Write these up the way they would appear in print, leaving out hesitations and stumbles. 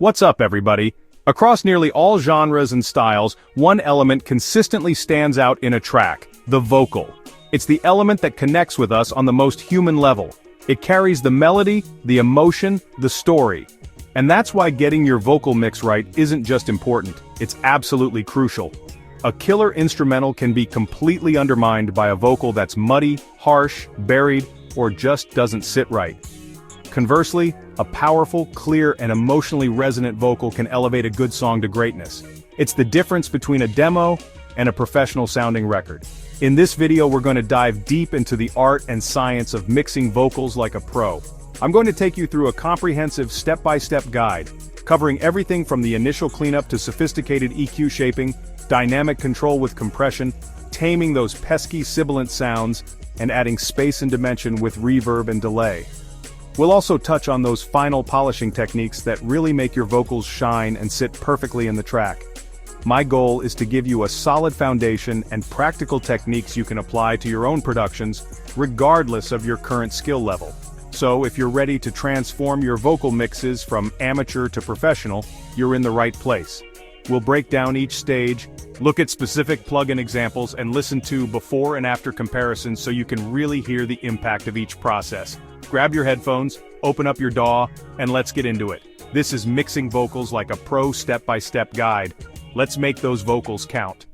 What's up, everybody? Across nearly all genres and styles, one element consistently stands out in a track: the vocal. It's the element that connects with us on the most human level. It carries the melody, the emotion, the story. And that's why getting your vocal mix right isn't just important, it's absolutely crucial. A killer instrumental can be completely undermined by a vocal that's muddy, harsh, buried, or just doesn't sit right. Conversely, a powerful, clear, and emotionally resonant vocal can elevate a good song to greatness. It's the difference between a demo and a professional-sounding record. In this video, we're going to dive deep into the art and science of mixing vocals like a pro. I'm going to take you through a comprehensive step-by-step guide, covering everything from the initial cleanup to sophisticated EQ shaping, dynamic control with compression, taming those pesky sibilant sounds, and adding space and dimension with reverb and delay. We'll also touch on those final polishing techniques that really make your vocals shine and sit perfectly in the track. My goal is to give you a solid foundation and practical techniques you can apply to your own productions, regardless of your current skill level. So if you're ready to transform your vocal mixes from amateur to professional, you're in the right place. We'll break down each stage, look at specific plugin examples, and listen to before and after comparisons so you can really hear the impact of each process. Grab your headphones, open up your DAW, and let's get into it. This is Mixing Vocals Like a Pro step-by-step guide. Let's make those vocals count.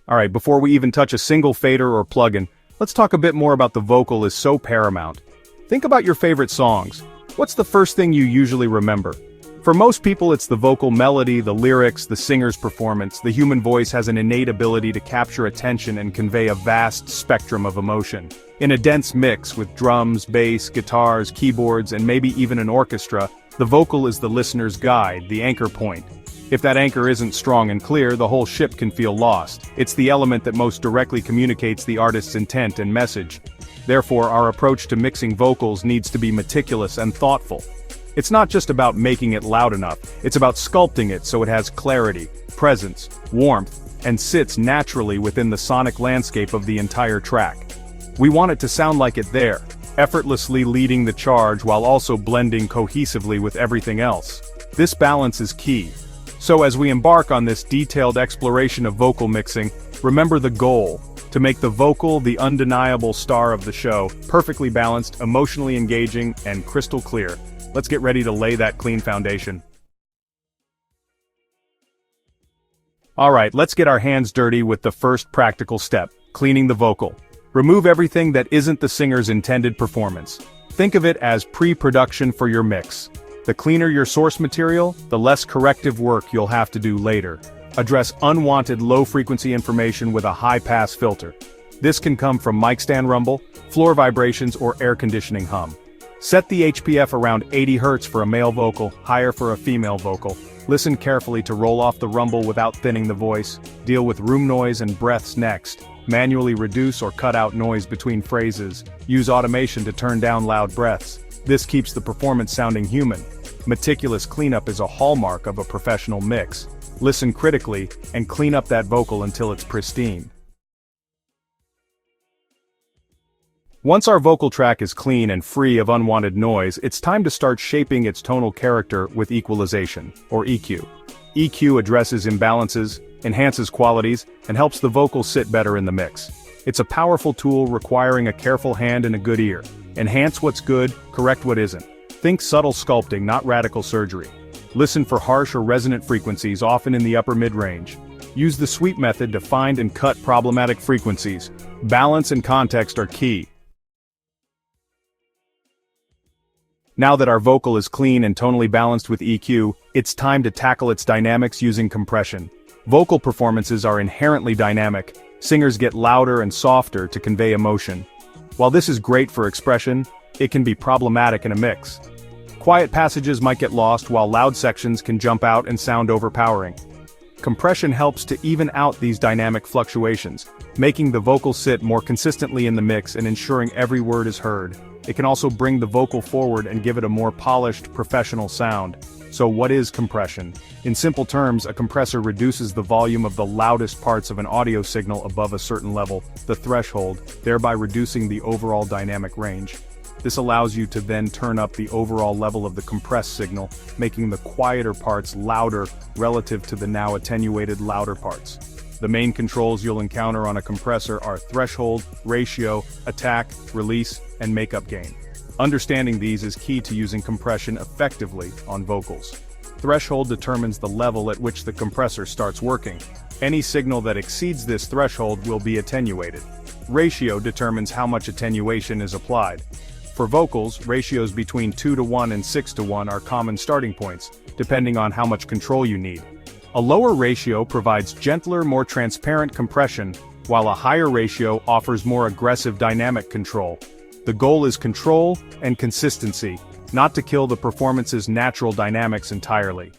Alright, before we even touch a single fader or plugin, let's talk a bit more about the vocal is so paramount. Think about your favorite songs. What's the first thing you usually remember? For most people, it's the vocal melody, the lyrics, the singer's performance. The human voice has an innate ability to capture attention and convey a vast spectrum of emotion. In a dense mix with drums, bass, guitars, keyboards, and maybe even an orchestra, the vocal is the listener's guide, the anchor point. If that anchor isn't strong and clear, the whole ship can feel lost. It's the element that most directly communicates the artist's intent and message. Therefore, our approach to mixing vocals needs to be meticulous and thoughtful. It's not just about making it loud enough, it's about sculpting it so it has clarity, presence, warmth, and sits naturally within the sonic landscape of the entire track. We want it to sound like it's there, effortlessly leading the charge while also blending cohesively with everything else. This balance is key. So as we embark on this detailed exploration of vocal mixing, remember the goal: to make the vocal the undeniable star of the show, perfectly balanced, emotionally engaging, and crystal clear. Let's get ready to lay that clean foundation. Alright, let's get our hands dirty with the first practical step: cleaning the vocal. Remove everything that isn't the singer's intended performance. Think of it as pre-production for your mix. The cleaner your source material, the less corrective work you'll have to do later. Address unwanted low-frequency information with a high-pass filter. This can come from mic stand rumble, floor vibrations, or air conditioning hum. Set the HPF around 80 Hz for a male vocal, higher for a female vocal. Listen carefully to roll off the rumble without thinning the voice. Deal with room noise and breaths next. Manually reduce or cut out noise between phrases. Use automation to turn down loud breaths. This keeps the performance sounding human. Meticulous cleanup is a hallmark of a professional mix. Listen critically, and clean up that vocal until it's pristine. Once our vocal track is clean and free of unwanted noise, it's time to start shaping its tonal character with equalization, or EQ. EQ addresses imbalances, enhances qualities, and helps the vocal sit better in the mix. It's a powerful tool requiring a careful hand and a good ear. Enhance what's good, correct what isn't. Think subtle sculpting, not radical surgery. Listen for harsh or resonant frequencies, often in the upper mid-range. Use the sweep method to find and cut problematic frequencies. Balance and context are key. Now that our vocal is clean and tonally balanced with EQ, it's time to tackle its dynamics using compression. Vocal performances are inherently dynamic. Singers get louder and softer to convey emotion. While this is great for expression, it can be problematic in a mix. Quiet passages might get lost, while loud sections can jump out and sound overpowering. Compression helps to even out these dynamic fluctuations, making the vocal sit more consistently in the mix and ensuring every word is heard. It can also bring the vocal forward and give it a more polished, professional sound. So what is compression? In simple terms, a compressor reduces the volume of the loudest parts of an audio signal above a certain level, the threshold, thereby reducing the overall dynamic range. This allows you to then turn up the overall level of the compressed signal, making the quieter parts louder relative to the now attenuated louder parts. The main controls you'll encounter on a compressor are threshold, ratio, attack, release, and makeup gain. Understanding these is key to using compression effectively on vocals. Threshold determines the level at which the compressor starts working. Any signal that exceeds this threshold will be attenuated. Ratio determines how much attenuation is applied. For vocals, ratios between 2:1 and 6:1 are common starting points, depending on how much control you need. A lower ratio provides gentler, more transparent compression, while a higher ratio offers more aggressive dynamic control. The goal is control and consistency, not to kill the performance's natural dynamics entirely.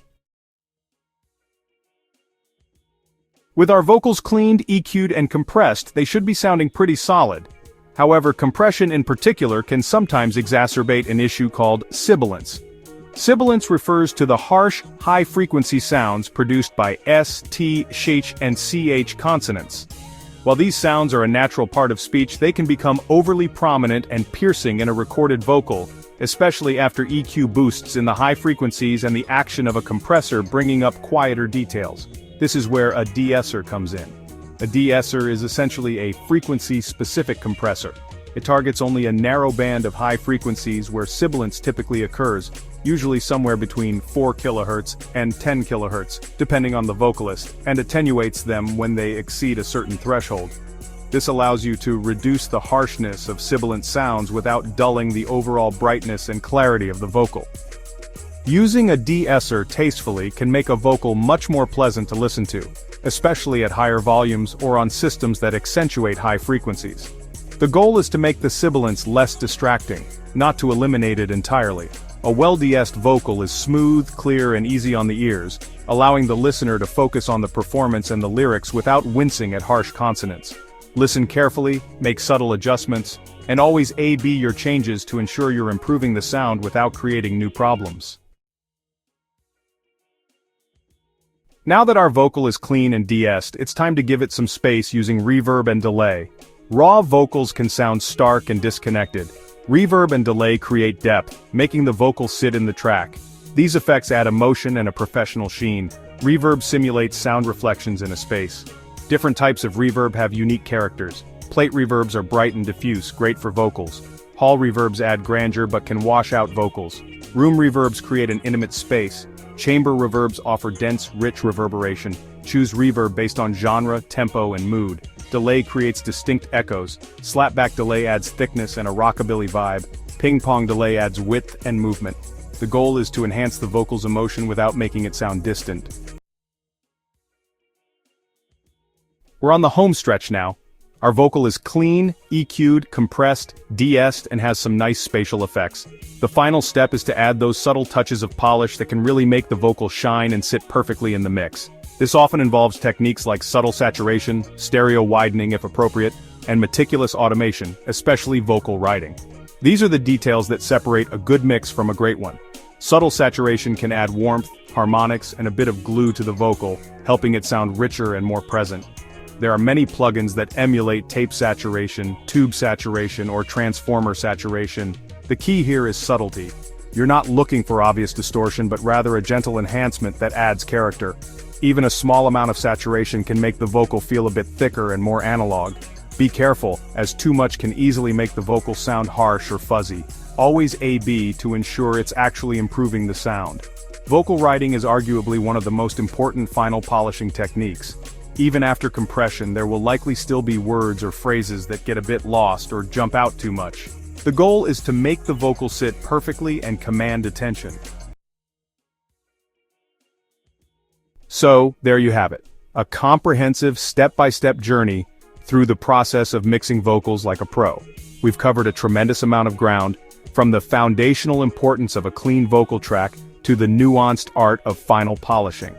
With our vocals cleaned, EQ'd, and compressed, they should be sounding pretty solid. However, compression in particular can sometimes exacerbate an issue called sibilance. Sibilance refers to the harsh, high-frequency sounds produced by S, T, sh, and ch consonants. While these sounds are a natural part of speech, they can become overly prominent and piercing in a recorded vocal, especially after EQ boosts in the high frequencies and the action of a compressor bringing up quieter details. This is where a de-esser comes in. A de-esser is essentially a frequency-specific compressor. It targets only a narrow band of high frequencies where sibilance typically occurs, usually somewhere between 4 kHz and 10 kHz, depending on the vocalist, and attenuates them when they exceed a certain threshold. This allows you to reduce the harshness of sibilant sounds without dulling the overall brightness and clarity of the vocal. Using a de-esser tastefully can make a vocal much more pleasant to listen to, especially at higher volumes or on systems that accentuate high frequencies. The goal is to make the sibilance less distracting, not to eliminate it entirely. A well-de-essed vocal is smooth, clear, and easy on the ears, allowing the listener to focus on the performance and the lyrics without wincing at harsh consonants. Listen carefully, make subtle adjustments, and always A/B your changes to ensure you're improving the sound without creating new problems. Now that our vocal is clean and de-essed, it's time to give it some space using reverb and delay. Raw vocals can sound stark and disconnected. Reverb and delay create depth, making the vocal sit in the track. These effects add emotion and a professional sheen. Reverb simulates sound reflections in a space. Different types of reverb have unique characters. Plate reverbs are bright and diffuse, great for vocals. Hall reverbs add grandeur but can wash out vocals. Room reverbs create an intimate space. Chamber reverbs offer dense, rich reverberation. Choose reverb based on genre, tempo, and mood. Delay creates distinct echoes. Slapback delay adds thickness and a rockabilly vibe. Ping-pong delay adds width and movement. The goal is to enhance the vocal's emotion without making it sound distant. We're on the home stretch now. Our vocal is clean, EQ'd, compressed, de-essed, and has some nice spatial effects. The final step is to add those subtle touches of polish that can really make the vocal shine and sit perfectly in the mix. This often involves techniques like subtle saturation, stereo widening if appropriate, and meticulous automation, especially vocal writing. These are the details that separate a good mix from a great one. Subtle saturation can add warmth, harmonics, and a bit of glue to the vocal, helping it sound richer and more present. There are many plugins that emulate tape saturation, tube saturation, or transformer saturation. The key here is subtlety. You're not looking for obvious distortion but rather a gentle enhancement that adds character. Even a small amount of saturation can make the vocal feel a bit thicker and more analog. Be careful, as too much can easily make the vocal sound harsh or fuzzy. Always A/B to ensure it's actually improving the sound. Vocal writing is arguably one of the most important final polishing techniques. Even after compression, there will likely still be words or phrases that get a bit lost or jump out too much. The goal is to make the vocal sit perfectly and command attention. So, there you have it. A comprehensive step-by-step journey through the process of mixing vocals like a pro. We've covered a tremendous amount of ground, from the foundational importance of a clean vocal track to the nuanced art of final polishing.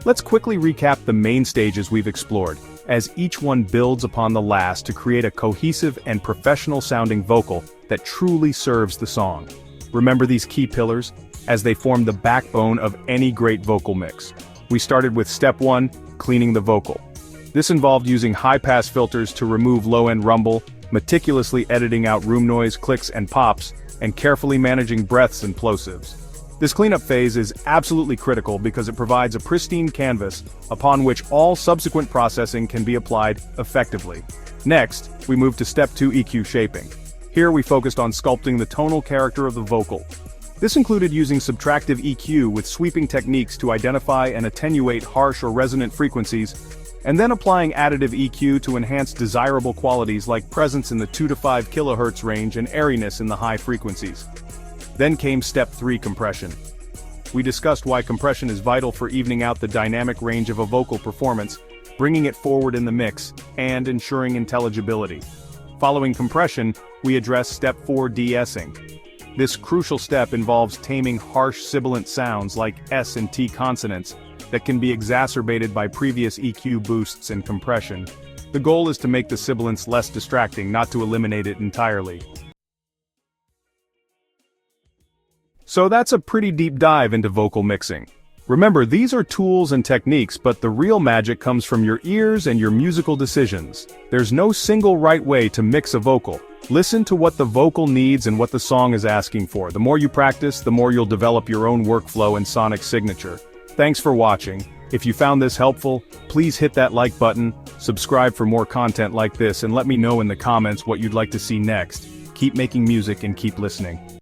Let's quickly recap the main stages we've explored, as each one builds upon the last to create a cohesive and professional-sounding vocal that truly serves the song. Remember these key pillars, as they form the backbone of any great vocal mix. We started with step 1, cleaning the vocal. This involved using high-pass filters to remove low-end rumble, meticulously editing out room noise, clicks, and pops, and carefully managing breaths and plosives. This cleanup phase is absolutely critical because it provides a pristine canvas upon which all subsequent processing can be applied effectively. Next, we move to step 2, EQ shaping. Here we focused on sculpting the tonal character of the vocal. This included using subtractive EQ with sweeping techniques to identify and attenuate harsh or resonant frequencies, and then applying additive EQ to enhance desirable qualities like presence in the 2 to 5 kHz range and airiness in the high frequencies. Then came step 3, compression. We discussed why compression is vital for evening out the dynamic range of a vocal performance, bringing it forward in the mix, and ensuring intelligibility. Following compression, we address step 4, de-essing. This crucial step involves taming harsh sibilant sounds like S and T consonants that can be exacerbated by previous EQ boosts and compression. The goal is to make the sibilance less distracting, not to eliminate it entirely. So that's a pretty deep dive into vocal mixing. Remember, these are tools and techniques, but the real magic comes from your ears and your musical decisions. There's no single right way to mix a vocal. Listen to what the vocal needs and what the song is asking for. The more you practice, the more you'll develop your own workflow and sonic signature. Thanks for watching. If you found this helpful, please hit that like button, subscribe for more content like this, and let me know in the comments what you'd like to see next. Keep making music and keep listening.